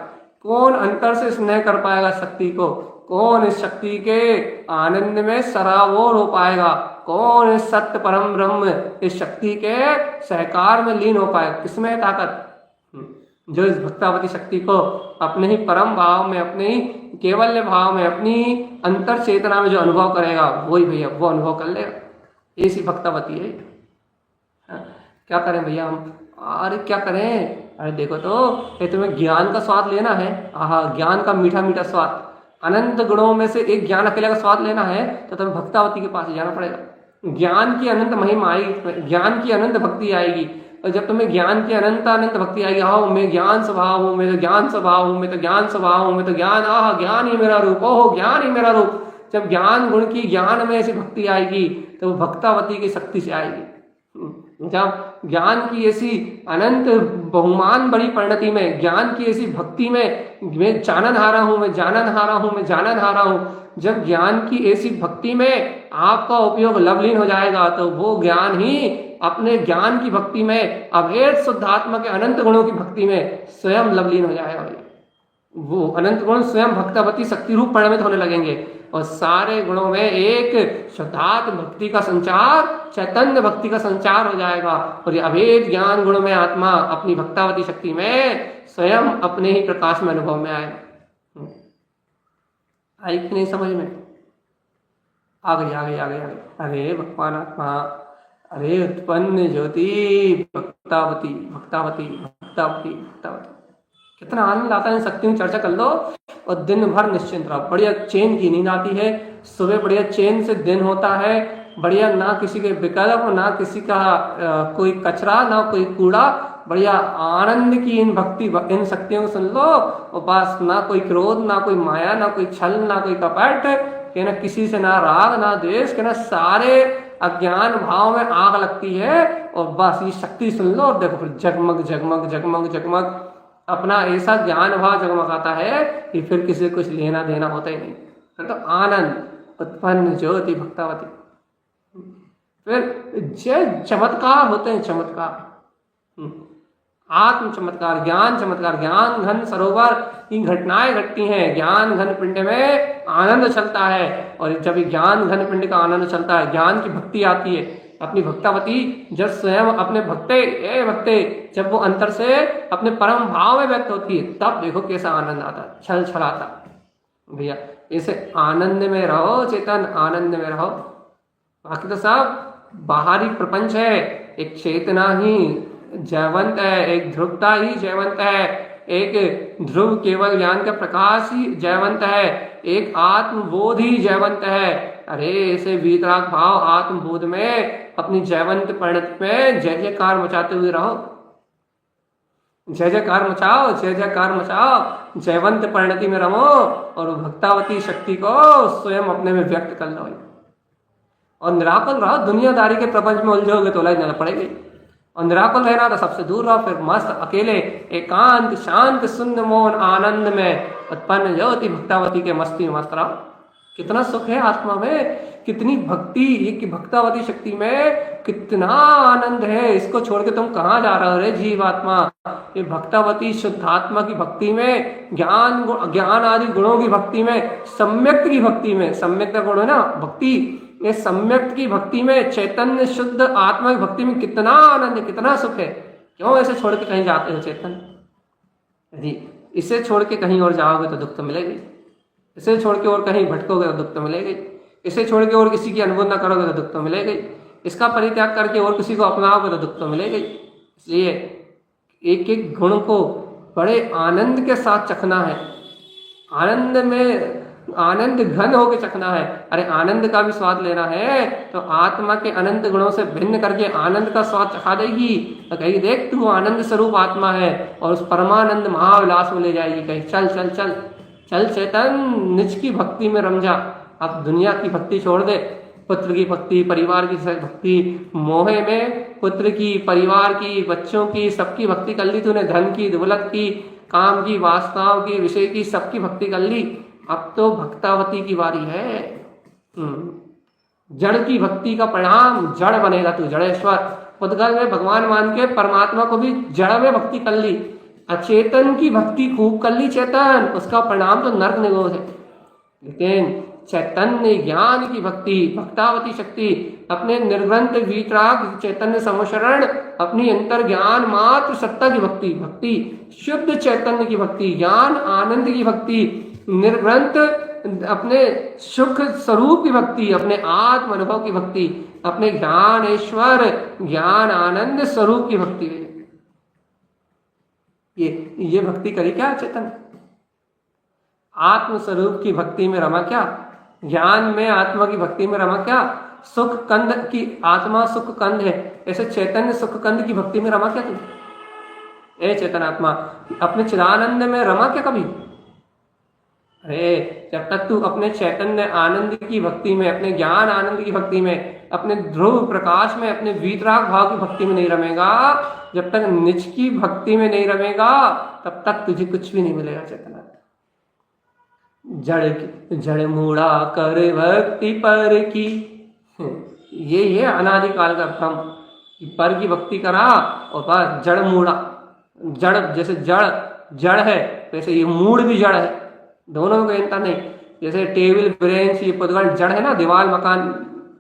कौन अंतर से स्नेह कर पाएगा शक्ति को? कौन इस शक्ति के आनंद में सराबोर हो पाएगा? कौन इस सत्य परम ब्रह्म, इस शक्ति के सहकार में लीन हो पाएगा? किसमें है ताकत? जो इस भक्तावती शक्ति को अपने ही परम भाव में, अपने ही केवल्य भाव में, अपनी अंतर चेतना में जो अनुभव करेगा, वही भैया वो अनुभव कर लेगा। ऐसी भक्तावती है। क्या करें भैया हम? अरे क्या करें? अरे देखो तो, ये तुम्हें ज्ञान का स्वाद लेना है, ज्ञान का मीठा मीठा स्वाद, अनंत गुणों में से एक ज्ञान अकेले का स्वाद लेना है तो तुम्हें भक्तावती के पास जाना पड़ेगा। ज्ञान की अनंत महिमा आएगी, ज्ञान की अनंत भक्ति आएगी, और जब तुम्हें ज्ञान की अनंत अनंत भक्ति आएगी, आओ मैं ज्ञान स्वभाव हूँ, मैं तो ज्ञान स्वभाव हूँ, मैं तो ज्ञान स्वभाव हूँ, मैं तो ज्ञान, ज्ञान ही मेरा रूप, ओह ज्ञान ही मेरा रूप। जब ज्ञान गुण की ज्ञान में ऐसी भक्ति आएगी तो वो भक्तावती की शक्ति से आएगी। जब ज्ञान की ऐसी अनंत बहुमान बड़ी परिणति में, ज्ञान की ऐसी भक्ति में, मैं जानन हारा हूं, मैं जानन हारा हूं, मैं जानन हारा हूं, जब ज्ञान की ऐसी भक्ति में आपका उपयोग लवलीन हो जाएगा तो वो ज्ञान ही अपने ज्ञान की भक्ति में, अभेद शुद्धात्मा के अनंत गुणों की भक्ति में स्वयं लवलीन हो जाएगा। वो अनंत गुण स्वयं भक्तावती शक्ति रूप परिणमित होने लगेंगे और सारे गुणों में एक शुद्धात्म भक्ति का संचार, चैतन्य भक्ति का संचार हो जाएगा और ये अभेद ज्ञान गुण में आत्मा अपनी भक्तावती शक्ति में स्वयं अपने ही प्रकाश में अनुभव में आएगा। आई कि नहीं समझ में? आ गई आ गई आ गई आ गई। अरे भगवान आत्मा, अरे उत्पन्न ज्योति भक्तावती भक्तावती भक्तावती भक्तावती, कितना आनंद आता है इन शक्तियों की चर्चा कर लो और दिन भर निश्चिंत रहो। बढ़िया चैन की नींद आती है, सुबह बढ़िया चैन से दिन होता है, बढ़िया ना किसी के विकल्प, ना किसी का कोई कचरा, ना कोई कूड़ा, बढ़िया आनंद की इन भक्ति इन शक्तियों को सुन लो और बस ना कोई क्रोध, ना कोई माया, ना कोई छल, ना कोई कपट, के ना किसी से ना राग ना द्वेष, के ना सारे अज्ञान भाव में आग लगती है और बस ये शक्ति सुन लो और देखो फिर जगमग जगमग जगमग जगमग अपना ऐसा ज्ञान भाव जगमगाता है कि फिर किसी को कुछ लेना देना होता ही नहीं। तो आनंद उत्पन्न ज्योति भक्तावती, फिर जय चमत्कार होते हैं, चमत्कार, आत्म चमत्कार, ज्ञान चमत्कार, ज्ञान घन सरोवर की घटनाएं घटती हैं, ज्ञान घन पिंड में आनंद चलता है और जब ज्ञान घन पिंड का आनंद चलता है, ज्ञान की भक्ति आती है, अपनी भक्तावती जब स्वयं अपने भक्ते जब वो अंतर से अपने परम भाव में व्यक्त होती है, तब देखो कैसा आनंद आता, छल छलाता। भैया ऐसे आनंद में रहो, चेतन आनंद में रहो। बाकी तो सब बाहरी प्रपंच है, एक चेतना ही जयवंत है, एक ध्रुवता ही जयवंत है, एक ध्रुव केवल ज्ञान का प्रकाश ही जयवंत है, एक आत्मबोध ही जयवंत है। अरे ऐसे वीतराग भाव आत्मबोध में अपनी जयवंत परिणति में जय जयकार मचाते हुए रहो, जय जयकार मचाओ, जय जयकार मचाओ, जयवंत परिणति में रहो और भक्तावती शक्ति को स्वयं अपने में व्यक्त कर लो और निराकुल रहो। दुनियादारी के प्रपंच में उलझोगे तो उलझना पड़ेगी और निराकुल रहना तो सबसे दूर रहो। फिर मस्त अकेले एकांत शांत शून्य मौन आनंद में उत्पन्न ज्योति भक्तावती के मस्ती में मस्त रहो। कितना सुख है आत्मा में, कितनी भक्ति, ये भक्तावती शक्ति में कितना आनंद है। इसको छोड़ के तुम कहाँ जा रहे हो रे जीवात्मा? ये भक्तावती शुद्धात्मा की भक्ति में, ज्ञान आदि गुणों की भक्ति में, सम्यक्त की भक्ति में, सम्यक्त का गुण है ना भक्ति, ये सम्यक्त की भक्ति में, चैतन्य शुद्ध आत्मा की भक्ति में कितना आनंद है, कितना सुख है। क्यों ऐसे छोड़ के कहीं जाते हो चेतन? यदि इसे छोड़ के कहीं और जाओगे तो दुख तो मिलेगी, इसे छोड़ के और कहीं भटकोगे तो दुख तो मिलेगी, इसे छोड़ के और किसी की अनुभव न करोगे तो दुख तो मिलेगी, इसका परित्याग करके और किसी को अपनाओगे तो दुख तो मिलेगी। इसलिए एक एक गुण को बड़े आनंद के साथ चखना है, आनंद में आनंद घन होकर चखना है। अरे आनंद का भी स्वाद लेना है तो आत्मा के अनंत गुणों से भिन्न करके आनंद का स्वाद चखा देगी तो कहीं देख तू आनंद स्वरूप आत्मा है और उस परमानंद महाविलास में ले जाएगी। कहीं चल चल चल चल चेतन, निज की भक्ति में रम जा। अब दुनिया की भक्ति छोड़ दे, पुत्र की भक्ति, परिवार की भक्ति, मोहे में पुत्र की, परिवार की, बच्चों की, सबकी भक्ति कर ली तूने, धन की, दौलत की, काम की, वासनाओं की, विषय की, सबकी भक्ति कर ली। अब तो भक्तावती की बारी है। जड़ की भक्ति का परिणाम जड़ बनेगा तू, जड़ेश्वर। पुद्गल में भगवान मान के परमात्मा को भी जड़ में भक्ति कर ली, अचेतन की भक्ति खूब कर ली चेतन, उसका परिणाम तो नर्क निगोज है। लेकिन चैतन्य ज्ञान की भक्ति, भक्तावती शक्ति, अपने निर्ग्रंथ वीतराग चैतन्य समशरण, अपनी अंतर ज्ञान मात्र सत्ता की भक्ति, भक्ति शुद्ध चैतन्य की भक्ति, ज्ञान आनंद की भक्ति, निर्ग्रंथ अपने सुख स्वरूप की भक्ति, अपने आत्म अनुभव की भक्ति, अपने ज्ञानेश्वर ज्ञान आनंद स्वरूप की भक्ति है। ये भक्ति करी क्या चेतन? आत्म स्वरूप की भक्ति में रमा क्या? ज्ञान में आत्मा की भक्ति में रमा क्या? सुख कंद की आत्मा सुख कंद है, ऐसे चैतन्य सुख कंद की भक्ति में रमा क्या तू? ए चेतनात्मा, अपने चिदानंद में रमा क्या कभी? अरे जब तक तू अपने चैतन्य आनंद की भक्ति में, अपने ज्ञान आनंद की भक्ति में, अपने ध्रुव प्रकाश में, अपने वीतराग भाव की भक्ति में नहीं रमेगा, जब तक निज की भक्ति में नहीं रमेगा, तब तक तुझे कुछ भी नहीं मिलेगा चेतना। जड़ मूड़ा कर भक्ति पर की, ये अनादिकाल का भ्रम कि पर की भक्ति करा और बस जड़ मूड़ा। जड़ जैसे जड़ है वैसे ये मूड भी जड़ है, दोनों में कोई अंतर नहीं। जैसे टेबल ब्रेंच ये पुद्गल जड़ है ना, दीवार मकान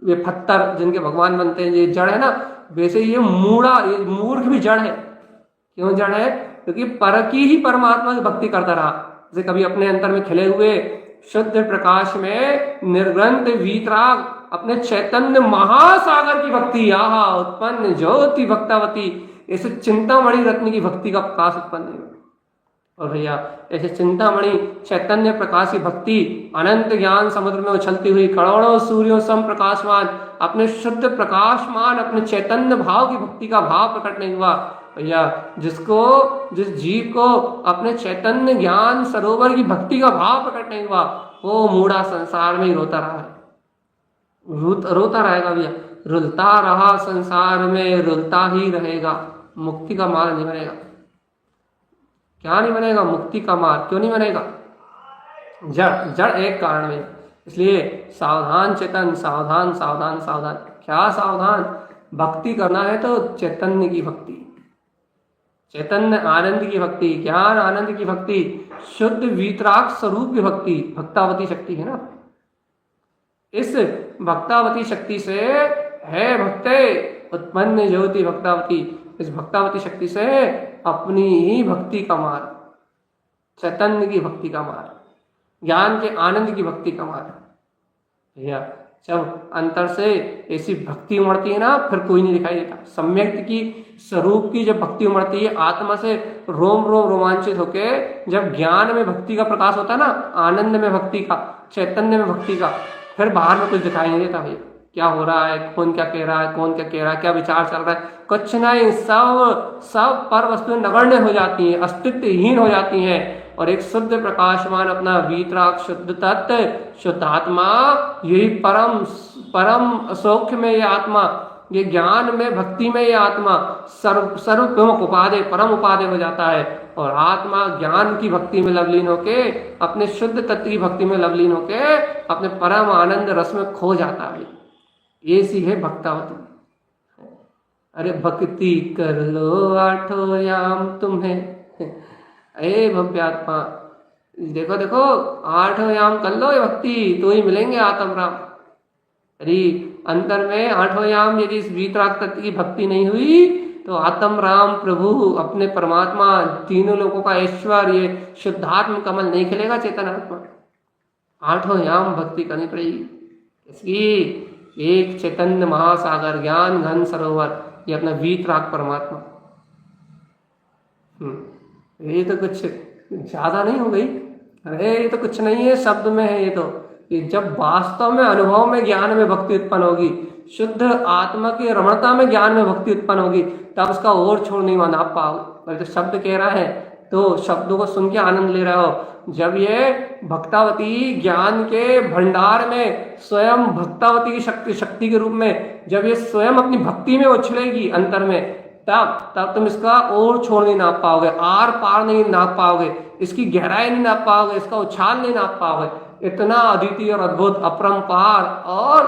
ये पत्थर जिनके भगवान बनते हैं ये जड़ है ना, वैसे ये मूर्ख भी जड़ है। क्यों जड़ है? क्योंकि पर की ही परमात्मा की भक्ति करता रहा। जैसे कभी अपने अंतर में खिले हुए शुद्ध प्रकाश में निर्ग्रंथ वीतराग अपने चैतन्य महासागर की भक्ति, आहा उत्पन्न ज्योति भक्तावती, ऐसे चिंतामणि रत्न की भक्ति का प्रकाश उत्पन्न नहीं। और भैया ऐसे चिंतामणि चैतन्य प्रकाश की भक्ति अनंत ज्ञान समुद्र में उछलती हुई करोड़ों सूर्यों सम प्रकाशमान अपने शुद्ध प्रकाशमान अपने चैतन्य भाव की भक्ति का भाव प्रकट नहीं हुआ भैया। जिस जीव को अपने चैतन्य ज्ञान सरोवर की भक्ति का भाव प्रकट नहीं हुआ, वो मूढ़ा संसार में ही रोता रहा है, रोता रहेगा भैया, रुलता रहा संसार में, रुलता ही रहेगा। मुक्ति का मार्ग नहीं बनेगा। क्या नहीं बनेगा? मुक्ति का मार्ग क्यों नहीं बनेगा? जड़ एक कारण में। इसलिए सावधान चेतन, सावधान सावधान सावधान। क्या सावधान? भक्ति करना है तो चैतन्य की भक्ति, चैतन्य आनंद की भक्ति, ज्ञान आनंद की भक्ति, शुद्ध वीतराग स्वरूप की भक्ति, भक्तावती शक्ति है ना। इस भक्तावती शक्ति से है भक्ते उत्पन्न ज्योति भक्तावती। इस भक्तावती शक्ति से अपनी ही भक्ति का मार्ग, चैतन्य की भक्ति का मार्ग, ज्ञान के आनंद की भक्ति का मार्ग भैया। जब अंतर से ऐसी भक्ति उमड़ती है ना, फिर कोई नहीं दिखाई देता। सम्यक की स्वरूप की जब भक्ति उमड़ती है, आत्मा से रोम रोम रोमांचित होके जब ज्ञान में भक्ति का प्रकाश होता है ना, आनंद में भक्ति का, चैतन्य में भक्ति का, फिर बाहर में कुछ दिखाई नहीं देता भैया। क्या हो रहा है, कौन क्या कह रहा है, कौन क्या कह रहा है, क्या विचार चल रहा है, कुछ नहीं। सब पर वस्तुएं नगण्य हो जाती हैं, अस्तित्वहीन हो जाती हैं। और एक शुद्ध प्रकाशमान अपना वीतराग शुद्ध तत्व, शुद्ध आत्मा, यही परम सौख्य में ये आत्मा, ये ज्ञान में भक्ति में ये आत्मा सर्व प्रमुख उपाधि, परम उपाधि हो जाता है। और आत्मा ज्ञान की भक्ति में लवलीन होके, अपने शुद्ध तत्व की भक्ति में लवलीन होके अपने परम आनंद रस में खो जाता है। ये सी है भक्तावती। अरे भक्ति कर लो आठों याम तुम्हें, अरे भव्यात्मा, देखो देखो आठों याम कर लो ये भक्ति, तो ही मिलेंगे आत्म राम। अरे अंतर में आठों याम यदि इस वीतराग तत्व की भक्ति नहीं हुई तो आत्म राम प्रभु अपने परमात्मा तीनों लोगों का ऐश्वर्य शुद्धात्म कमल नहीं खिलेगा चेतनात्मा। आठों याम भक्ति करनी पड़ेगी। इसकी एक चैतन्य महासागर, ज्ञान घन सरोवर, ये अपना वीतराग परमात्मा। ये तो कुछ ज्यादा नहीं हो गई? अरे ये तो कुछ नहीं है, शब्द में है ये तो। ये जब वास्तव में अनुभव में ज्ञान में भक्ति उत्पन्न होगी, शुद्ध आत्मा की रमणता में ज्ञान में भक्ति उत्पन्न होगी, तब उसका और छोड़ नहीं माना पाओगे। तो शब्द कह रहा है तो शब्दों को सुन के आनंद ले रहे हो। जब ये भक्तावती ज्ञान के भंडार में स्वयं भक्तावती की शक्ति के रूप में जब ये स्वयं अपनी भक्ति में उछलेगी अंतर में, तब तुम इसका और छोड़ नहीं नाप पाओगे, आर पार नहीं नाप पाओगे, इसकी गहराई नहीं नाप पाओगे, इसका उछाल नहीं नाप पाओगे। इतना अद्वितीय और अद्भुत अपरंपार और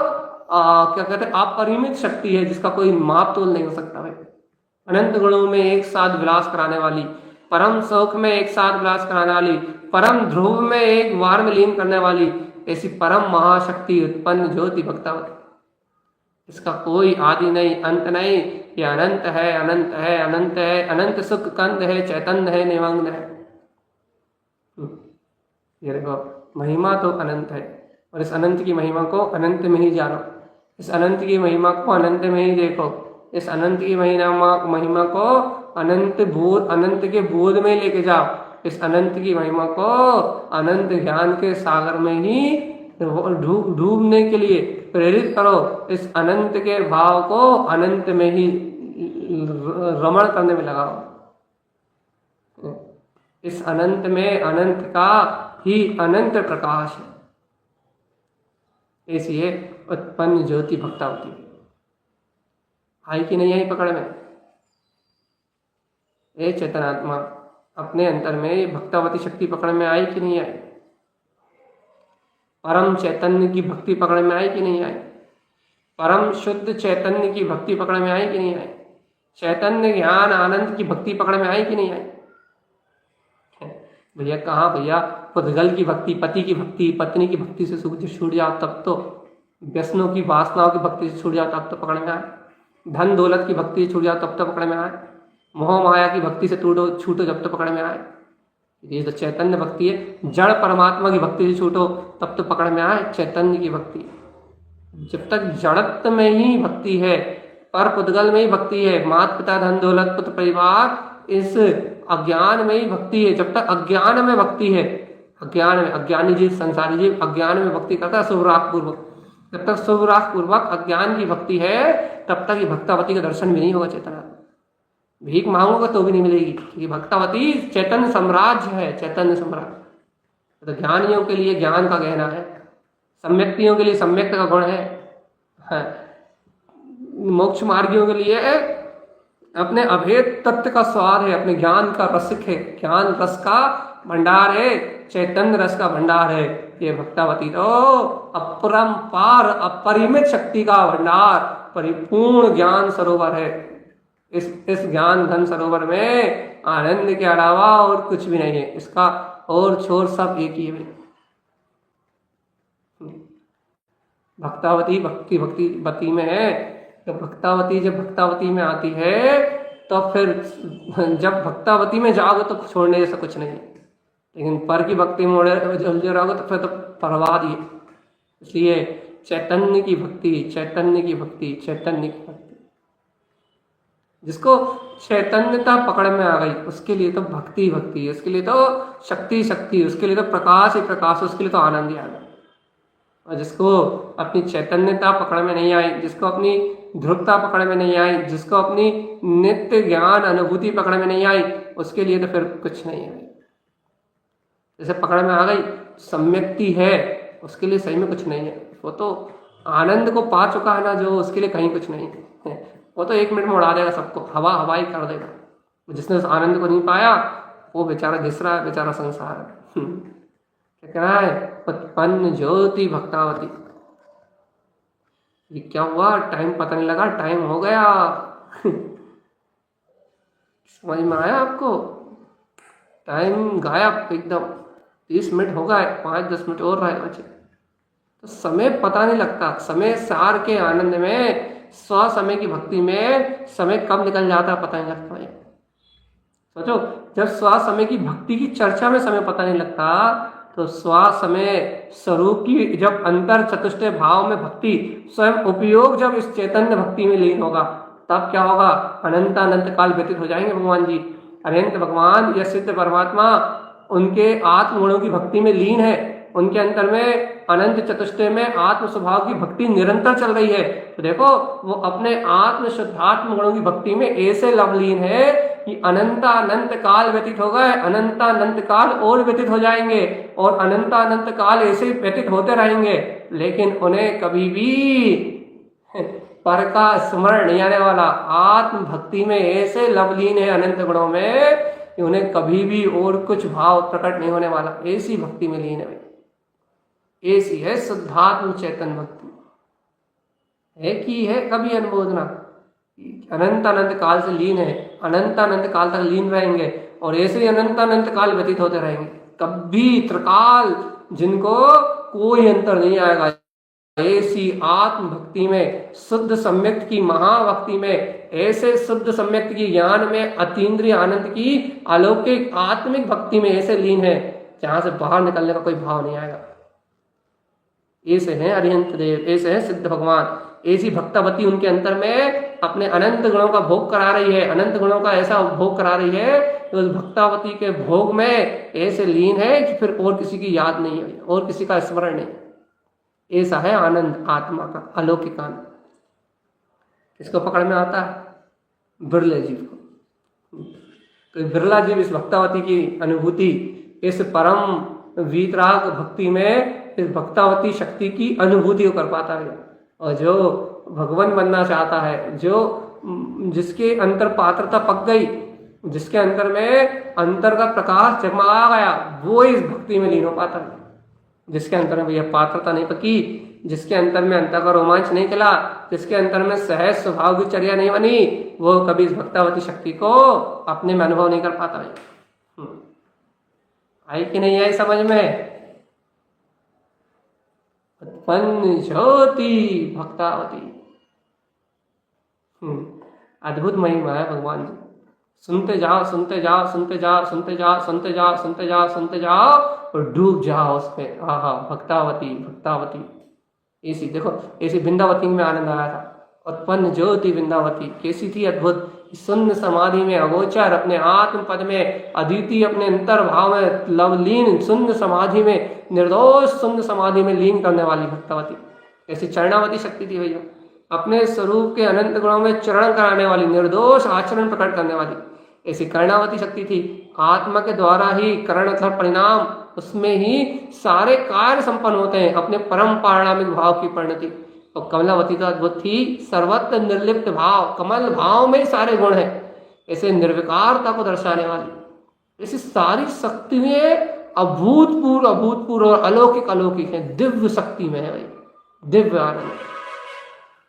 क्या कहते हैं अपरिमित शक्ति है जिसका कोई माप तोल नहीं हो सकता है। अनंत गुणों में एक साथ विलास कराने वाली, परम सुख में एक साथ विलास कराने वाली, परम ध्रुव में एक वार में लीन करने वाली ऐसी परम महाशक्ति उत्पन्न ज्योति भक्तावती। इसका कोई आदि नहीं, अंत नहीं। ये अनंत है, अनंत है, अनंत है, अनंत सुख कंद है, चैतन्य है, निमग्न है। ये देखो महिमा तो अनंत है, और इस अनंत की महिमा को अनंत में ही जानो, इस अनंत की महिमा को अनंत में ही देखो, इस अनंत की महिमा को अनंत के बोध में लेके जाओ, इस अनंत की महिमा को अनंत ज्ञान के सागर में ही डूबने के लिए प्रेरित करो। इस अनंत के भाव को अनंत में ही रमण करने में लगाओ। इस अनंत में अनंत का ही अनंत प्रकाश है। इसलिए उत्पन्न ज्योति भक्तावती आई कि नहीं आई पकड़ में? ये चेतनात्मा अपने अंतर में भक्तावती शक्ति पकड़ में आई कि नहीं आई? परम चैतन्य की भक्ति पकड़ में आई कि नहीं आई? परम शुद्ध चैतन्य की भक्ति पकड़ में आई कि नहीं आई? चैतन्य ज्ञान आनंद की भक्ति पकड़ में आई कि नहीं आई? भैया कहाँ भैया, पुद्गल की भक्ति, पति की भक्ति, पत्नी की भक्ति से छूट जाओ तब तो, व्यसनों की वासनाओं की भक्ति से छूट जाओ तब तो पकड़ में आए, धन दौलत की भक्ति से छूट जाओ तब तो पकड़ में आए, मोह माया की भक्ति से छूटो जब तो पकड़ में आए। ये तो चैतन्य भक्ति है। जड़ परमात्मा की भक्ति से छूटो तब तो पकड़ में आए चैतन्य की भक्ति। जब तक जड़त्व में ही भक्ति है, पर पुद्गल में ही भक्ति है, माता पिता धन दौलत पुत्र परिवार, इस अज्ञान में ही भक्ति है। जब तक अज्ञान में भक्ति है, अज्ञान में, अज्ञानी जीव संसारी जीव अज्ञान में भक्ति करता है शुभराग पूर्वक। जब तक शुभराग पूर्वक अज्ञान की भक्ति है तब तक ये भक्तावती का दर्शन भी नहीं होगा। चेतना भीख मांगोगे तो भी नहीं मिलेगी, क्योंकि भक्तावती चैतन्य साम्राज्य है, चैतन्य साम्राज्य। तो ज्ञानियों के लिए ज्ञान का गहना है, सम्यक्तियों के लिए सम्यक्त का गुण है, मोक्ष मार्गियों के लिए अपने अभेद तत्व का स्वाद है, अपने ज्ञान का रसिक है, ज्ञान रस का भंडार है, चैतन्य रस का भंडार है। ये भक्तावती तो अपरंपार अपरिमित शक्ति का भंडार, परिपूर्ण ज्ञान सरोवर है। इस ज्ञान घन सरोवर में आनंद के अलावा और कुछ भी नहीं है, इसका और छोर सब एक ही है। भक्तावती भक्ति में है, तो भक्तावती जब भक्तावती में आती है तो फिर जब भक्तावती में जाओगे तो छोड़ने जैसा कुछ नहीं है, लेकिन पर की भक्ति में उलझे रहोगे तो फिर तो बर्बाद ही है। इसलिए चैतन्य की भक्ति, चैतन्य की भक्ति, चैतन्य की भक्ति, जिसको चैतन्यता पकड़ में आ गई उसके लिए तो भक्ति भक्ति है, उसके लिए तो शक्ति शक्ति, उसके लिए तो प्रकाश ही प्रकाश, उसके लिए तो आनंद ही आनंद। और जिसको अपनी चैतन्यता पकड़ में नहीं आई, जिसको अपनी ध्रुवता पकड़ में नहीं आई, जिसको अपनी नित्य ज्ञान अनुभूति पकड़ में नहीं आई, उसके लिए तो फिर कुछ नहीं है। जैसे पकड़ में आ गई सम्यक्ति है, उसके लिए सही में कुछ नहीं है। वो तो आनंद को पा चुका है ना जो, उसके लिए कहीं कुछ नहीं है। वो तो 1 मिनट में उड़ा देगा सबको, हवा हवाई कर देगा। जिसने उस आनंद को नहीं पाया वो बेचारा घिस रहा है, बेचारा संसार है। क्या कहना है? उत्पन्न ज्योति भक्तावती। ये क्या हुआ? टाइम पता नहीं लगा, टाइम हो गया। समझ में आया आपको? टाइम गायब एकदम, 30 मिनट हो गए, 5-10 मिनट और रहे बचे। तो समय पता नहीं लगता। समय सार के आनंद में, स्व समय की भक्ति में समय कब निकल जाता है पता नहीं लगता है। सोचो, जब स्व समय की भक्ति की चर्चा में समय पता नहीं लगता, तो स्व समय स्वरूप की जब अंतर चतुष्टय भाव में भक्ति स्वयं उपयोग जब इस चैतन्य भक्ति में लीन होगा, तब क्या होगा? अनंत अनंत काल व्यतीत हो जाएंगे भगवान जी। अनंत भगवान या सिद्ध परमात्मा उनके आत्मगुणों की भक्ति में लीन है, उनके अंतर में अनंत चतुष्टय में आत्म स्वभाव की भक्ति निरंतर चल रही है। तो देखो, वो अपने आत्म शुद्धात्म गुणों की भक्ति में ऐसे लवलीन है कि अनंत काल व्यतीत हो गए, अनंत काल और व्यतीत हो जाएंगे, और अनंत काल ऐसे व्यतीत होते रहेंगे, लेकिन उन्हें कभी भी पर का स्मरण नहीं आने वाला। आत्म भक्ति में ऐसे लवलीन है अनंत गुणों में कि उन्हें कभी भी और कुछ भाव प्रकट नहीं होने वाला। ऐसी भक्ति में लीन है, ऐसी है शुद्धात्म चैतन्य भक्ति। है कि है कभी अनुमोदना, अनंत काल से लीन है, अनंत काल तक लीन रहेंगे, और ऐसे ही अनंत काल व्यतीत होते रहेंगे। कभी त्रिकाल जिनको कोई अंतर नहीं आएगा। ऐसी आत्म भक्ति में, शुद्ध सम्यक्त की महाभक्ति में, ऐसे शुद्ध सम्यक्त की ज्ञान में, अतीन्द्रिय आनंद की अलौकिक आत्मिक भक्ति में ऐसे लीन है जहां से बाहर निकलने का कोई भाव नहीं आएगा। ऐसे हैं अरिहंत देव, ऐसे हैं सिद्ध भगवान। ऐसी भक्तावती उनके अंतर में अपने अनंत गुणों का भोग करा रही है, अनंत गुणों का ऐसा भोग करा रही है तो उस भक्तावती के भोग में ऐसे लीन है कि फिर और किसी की याद नहीं है, और किसी का स्मरण नहीं। ऐसा है आनंद आत्मा का, अलौकिक आनंद। किसको पकड़ में आता है? बिरले जीव को। तो बिरला जीव इस भक्तावती की अनुभूति, इस परम वीतराग भक्ति में इस भक्तावती शक्ति की अनुभूति को कर पाता है। और जो भगवान बनना चाहता है, जो जिसके अंतर पात्रता पक गई, जिसके अंतर में अंतर का प्रकाश जगमगा गया, वो इस भक्ति में लीन हो पाता है। जिसके अंतर में यह पात्रता नहीं पकी, जिसके अंतर में अंतर का रोमांच नहीं चला, जिसके अंतर में सहज स्वभाव की चर्या नहीं बनी, वो कभी इस भक्तावती शक्ति को अपने में अनुभव नहीं कर पाता है। आई कि नहीं आई समझ में? उत्पन्न ज्योति भक्तावती, अद्भुत महिमा है भगवान जी। सुनते जाओ, सुनते जाओ, सुनते जाओ, सुनते जाओ, सुनते जाओ, सुनते जाओ, सुनते जाओ और डूब जाओ उसमें। आहा, भक्तावती भक्तावती। ऐसी देखो, ऐसी वृंदावती में आनंद आया था। उत्पन्न ज्योति वृंदावती कैसी थी अद्भुत। शून्य समाधि में अगोचर, अपने आत्म पद में अद्वितीय, अपने अंतर भाव में लवलीन, शून्य समाधि में, निर्दोष शून्य समाधि में लीन करने वाली भक्तावती। ऐसी चरणावती शक्ति थी भैया, अपने स्वरूप के अनंत गुणों में चरण कराने वाली, निर्दोष आचरण प्रकट करने वाली ऐसी कर्णावती शक्ति थी। आत्मा के द्वारा ही कर्ण अर्थात परिणाम, उसमें ही सारे कार्य संपन्न होते हैं, अपने परम पारिणामिक भाव की परिणति। और कमलावती तो अद्भुत थी, सर्वत्र निर्लिप्त भाव, कमल भाव में सारे गुण हैं, ऐसे निर्विकारता को दर्शाने वाली ऐसी सारी शक्तियां अभूतपूर्व अभूतपूर्व और अलौकिक अलौकिक है, दिव्य शक्ति में है भाई, दिव्य आनंद।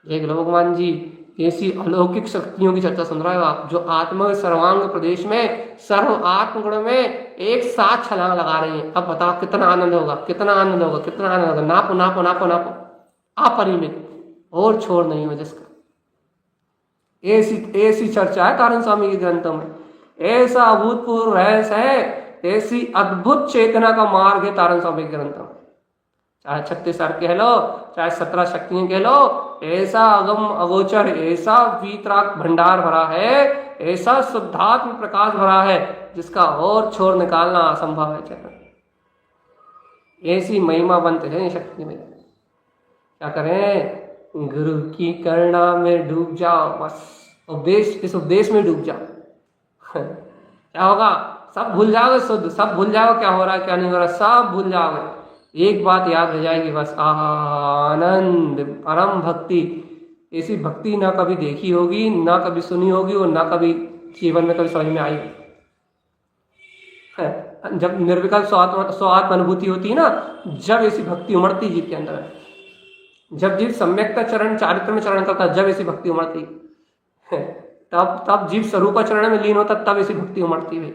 देख लो भगवान जी ऐसी अलौकिक शक्तियों की चर्चा सुन रहे हो आप, जो आत्मा के सर्वांग प्रदेश में सर्व आत्म गुण में एक साथ छलांग लगा रही है। अब बताओ कितना आनंद होगा, कितना आनंद होगा, कितना आनंद होगा। नापो नापो नापो नापो, अपरिमित, और छोड़ नहीं हो जिसका। ऐसी चर्चा है तारण स्वामी के ग्रंथों में, ऐसा अभूतपूर्व रहस्य है, ऐसी अद्भुत चेतना का मार्ग है तारण स्वामी के ग्रंथों में। चाहे 36 अर्घ कह लो, चाहे 17 शक्तियां कह लो, ऐसा अगम अगोचर, ऐसा वीतराग भंडार भरा है, ऐसा शुद्धात्म प्रकाश भरा है जिसका और छोर निकालना असंभव है। चेतन ऐसी महिमावंत है शक्ति में। क्या करें? गुरु की करुणा में डूब जाओ, बस उपदेश, इस उपदेश में डूब जाओ। क्या होगा? सब भूल जाओगे, शुद्ध सब भूल जाओगे, क्या हो रहा है क्या नहीं हो रहा, सब भूल जाओगे। एक बात याद रह जाएगी बस, आनंद, परम भक्ति। ऐसी भक्ति ना कभी देखी होगी, ना कभी सुनी होगी, और ना कभी जीवन में कभी समझ में आई होगी। जब निर्विकल्प स्वात्म अनुभूति होती है ना, जब ऐसी भक्ति उमड़ती जीव के अंदर, जब जीव सम्यक्ता चरण चारित्र में चरण करता, जब ऐसी भक्ति उमड़ती, तब जीव स्वरूप चरण में लीन होता, तब ऐसी भक्ति उमड़ती है।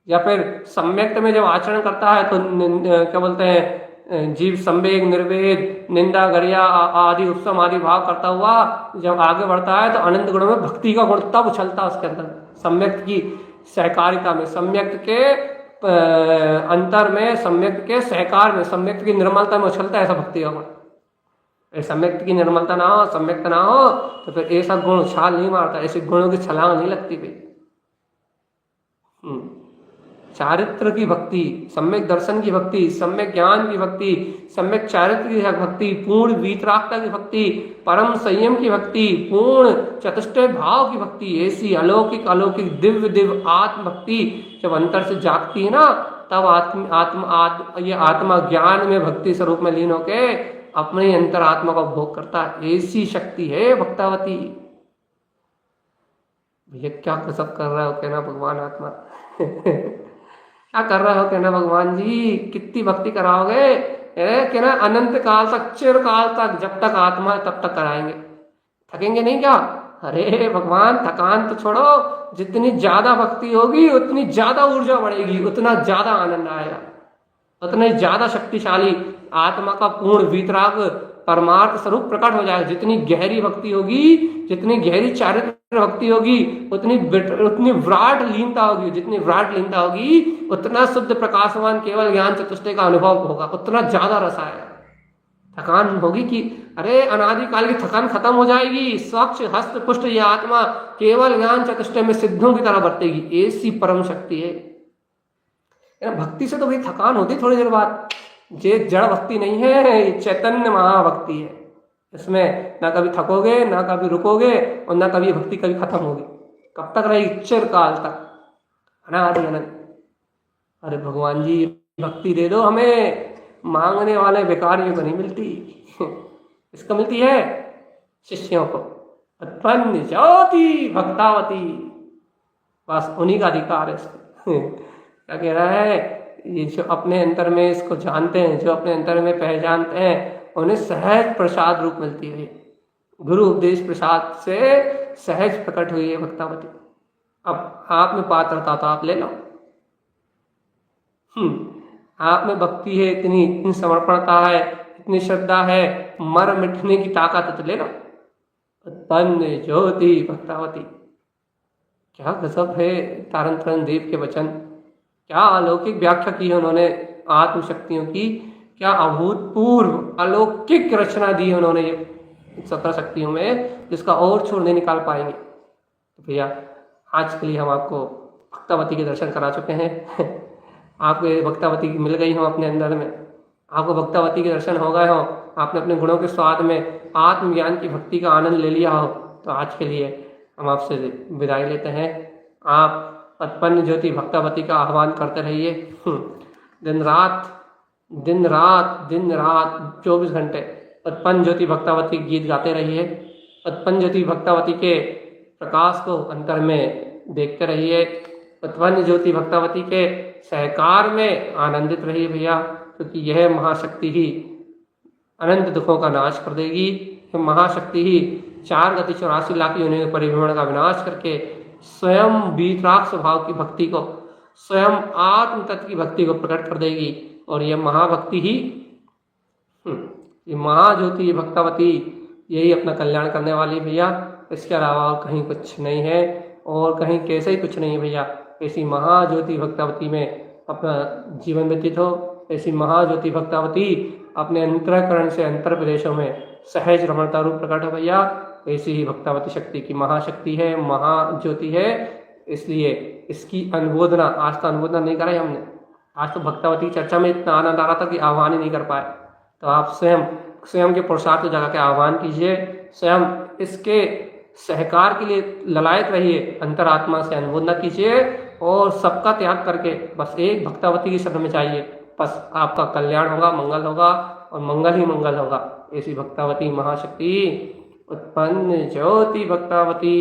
या फिर सम्यक्त में जब आचरण करता है तो क्या बोलते हैं, जीव संवेग, निर्वेद, निंदा, गरिया आदि उपसम आदि भाव करता हुआ जब आगे बढ़ता है तो अनंत गुणों में भक्ति का गुण तब उछलता है उसके अंदर। सम्यक्त की सहकारिता में, सम्यक्त के अंतर में, सम्यक्त के सहकार में, सम्यक्त की निर्मलता में उछलता है ऐसा भक्ति का गुण। सम्यक्त की निर्मलता ना हो, सम्यक्त ना हो तो फिर ऐसा गुण उछाल नहीं मारता, ऐसे गुणों की छलांग नहीं लगती भाई। चारित्र की भक्ति, सम्यक दर्शन की भक्ति, सम्यक ज्ञान की भक्ति, सम्यक चारित्र की भक्ति, पूर्ण वीतरागता की भक्ति, परम संयम की भक्ति, पूर्ण चतुष्टय भाव की भक्ति, ऐसी अलौकिक अलौकिक दिव्य दिव्य आत्म भक्ति जब अंतर से जागती है ना, तब ये आत्मा ज्ञान में भक्ति स्वरूप में लीन होके अपने अंतर आत्मा का भोग करता है। ऐसी शक्ति है भक्तावती। भैया क्या कसब कर रहा हो कहना भगवान आत्मा क्या कर रहे हो कहना भगवान जी, कितनी भक्ति कराओगे? कहना अनंत काल तक, चिरकाल तक, जब तक आत्मा है तब तक कराएंगे, थकेंगे नहीं क्या? अरे भगवान थकान तो छोड़ो, जितनी ज्यादा भक्ति होगी उतनी ज्यादा ऊर्जा बढ़ेगी, उतना ज्यादा आनंद आएगा, उतने ज्यादा शक्तिशाली आत्मा का पूर्ण वीतराग परमार्थ स्वरूप प्रकट हो जाएगा। जितनी गहरी भक्ति होगी, जितनी गहरी चारित्र भक्ति होगी, उतनी विराट लीनता होगी, जितनी विराट लीनता होगी उतना शुद्ध प्रकाशवान केवल ज्ञान चतुष्टय का अनुभव होगा, उतना ज्यादा रस आएगा। थकान होगी कि अरे अनादिकाल की थकान खत्म हो जाएगी, स्वच्छ हस्त पुष्ट यह आत्मा केवल ज्ञान चतुष्टय में सिद्धों की तरह बरतेगी। ऐसी परम शक्ति है। भक्ति से तो भाई थकान होती थोड़ी देर बाद, ये जड़ भक्ति नहीं है, ये चैतन्य महाभक्ति है। इसमें ना कभी थकोगे, ना कभी रुकोगे, और ना कभी भक्ति कभी खत्म होगी। कब तक रहेगी? चिरकाल तक, अनादि अनंत। अरे भगवान जी भक्ति दे दो हमें, मांगने वाले भिखारियों को नहीं मिलती। इसको मिलती है शिष्यों को। उत्पन्न ज्योति भक्तावती, बस उन्हीं का अधिकार है इसको। क्या कह रहा है? ये जो अपने अंतर में इसको जानते हैं, जो अपने अंतर में पहचानते हैं, उन्हें सहज प्रसाद रूप मिलती है। गुरु उपदेश प्रसाद से सहज प्रकट हुई है भक्तावती। अब आप में पात्रता तो आप ले लो। आप में भक्ति है, इतनी समर्पणता है, इतनी श्रद्धा है, मर मिटने की ताकत तो ले लो। उत्पन्न ज्योति भक्तावती, क्या गजब है तारण तारण देव के वचन। क्या अलौकिक व्याख्या की है उन्होंने आत्मशक्तियों की, क्या अभूतपूर्व अलौकिक रचना दी है उन्होंने ये 17 शक्तियों में, जिसका और छोड़ नहीं निकाल पाएंगे। तो भैया आज के लिए हम आपको भक्तावती के दर्शन करा चुके हैं। आपको भक्तावती मिल गई हो अपने अंदर में, आपको भक्तावती के दर्शन हो गए हो, आपने अपने गुणों के स्वाद में आत्मज्ञान की भक्ति का आनंद ले लिया हो, तो आज के लिए हम आपसे विदाई लेते हैं। आप उत्पन्न ज्योति भक्तावती का आह्वान करते रहिए। दिन रात दिन रात दिन रात 24 घंटे उत्पन्न ज्योति भक्तावती गीत गाते रहिए। उत्पन्न ज्योति भक्तावती के प्रकाश को अंतर में देखते रहिए। उत्पन्न ज्योति भक्तावती के सहकार में आनंदित रहिए भैया, क्योंकि यह महाशक्ति ही अनंत दुखों का नाश कर देगी। यह महाशक्ति ही 4 गति 84 लाख योनियों के परिभ्रमण का विनाश करके स्वयं वीतराग स्वभाव की भक्ति को, स्वयं आत्म तत्व की भक्ति को प्रकट कर देगी। और यह महाभक्ति ही, ये महाज्योति भक्तावती, यही अपना कल्याण करने वाली भैया। इसके अलावा और कहीं कुछ नहीं है, और कहीं कैसे ही कुछ नहीं है भैया। ऐसी महाज्योति भक्तावती में अपना जीवन व्यतीत हो। ऐसी महाज्योति भक्तावती अपने अंतःकरण से अंतर प्रदेशों में सहज रमणता रूप प्रकट हो भैया। ऐसी ही भक्तावती शक्ति की महाशक्ति है, महाज्योति है। इसलिए इसकी अनुमोदना, आज तो अनुमोदना नहीं कराई हमने, आज तो भक्तावती की चर्चा में इतना आनंद आ रहा था कि आह्वान ही नहीं कर पाए। तो आप स्वयं के पुरुषार्थ जगह के आह्वान कीजिए, स्वयं इसके सहकार के लिए ललायत रहिए, अंतरात्मा से अनुमोदना कीजिए, और सबका त्याग करके बस एक भक्तावती की शरण में जाइए। बस आपका कल्याण होगा, मंगल होगा, और मंगल ही मंगल होगा। ऐसी भक्तावती महाशक्ति उत्पन्न ज्योति भक्तावती।